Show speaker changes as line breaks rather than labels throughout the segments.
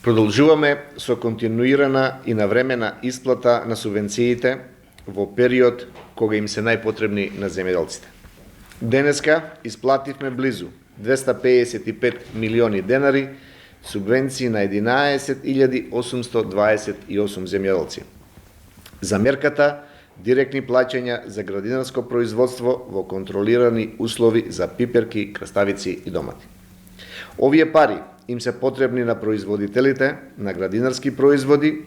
Продолжуваме со континуирана и навремена исплата на субвенциите во период кога им се најпотребни на земјоделците. Денеска исплативме близу 255 милиони денари субвенции на 11.828 земјоделци. За мерката директни плаќања за градинарско производство во контролирани услови за пиперки, краставици и домати. Овие пари им се потребни на производителите на градинарски производи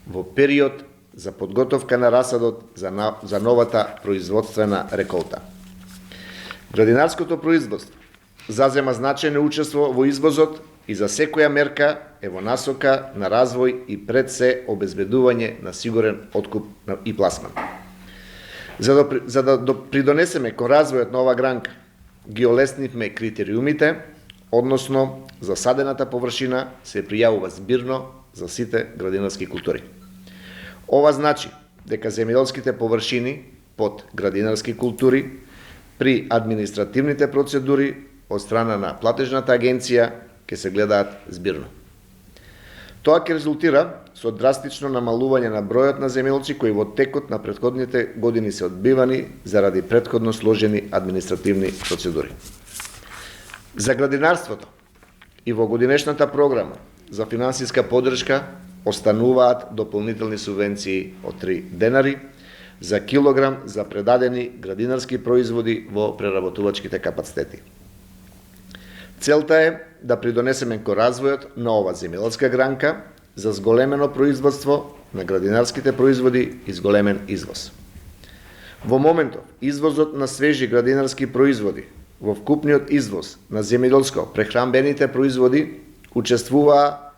во период за подготовка на расадот за новата производствена реколта. Градинарското производство зазема значајно учество во извозот и за секоја мерка е во насока на развој и пред се обезбедување на сигурен откуп и пласман. За да придонесеме кон развојот на ова гранка, ги олеснивме критериумите, односно засадената површина се пријавува збирно за сите градинарски култури. Ова значи дека земјоделските површини под градинарски култури при административните процедури од страна на платежната агенција ќе се гледаат збирно. Тоа ќе резултира со драстично намалување на бројот на земјоделци кои во текот на претходните години се одбивани заради претходно сложени административни процедури. За градинарството и во годинешната програма за финансиска поддршка остануваат дополнителни субвенции од 3 денари за килограм за предадени градинарски производи во преработувачките капацитети. Целта е да придонесеме кон развојот на ова земјоделска гранка за зголемено производство на градинарските производи и зголемен извоз. Во моментов, извозот на свежи градинарски производи во вкупниот извоз на земјоделско прехранбените производи учествуваа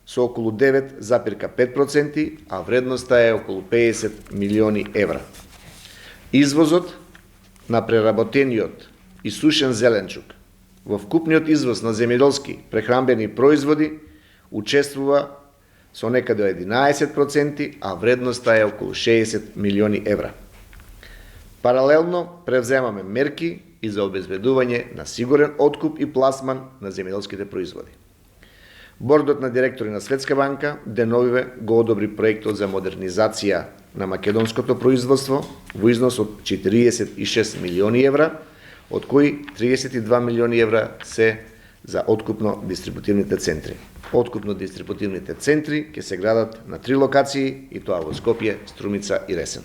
со околу 9,5%, а вредноста е околу 50 милиони евра. Извозот на преработениот и сушен зеленчук во вкупниот извоз на земјоделски прехранбени производи учествува со некаде 11%, а вредноста е околу 60 милиони евра. Паралелно превземаме мерки и за обезбедување на сигурен откуп и пласман на земјоделските производи. Бордот на директори на Светска банка деновиве го одобри проектот за модернизација на македонското производство во износ од 46 милиони евра, од кои 32 милиони евра се за откупно-дистрибутивните центри. Откупно-дистрибутивните центри ќе се градат на 3 локации и тоа во Скопје, Струмица и Ресен.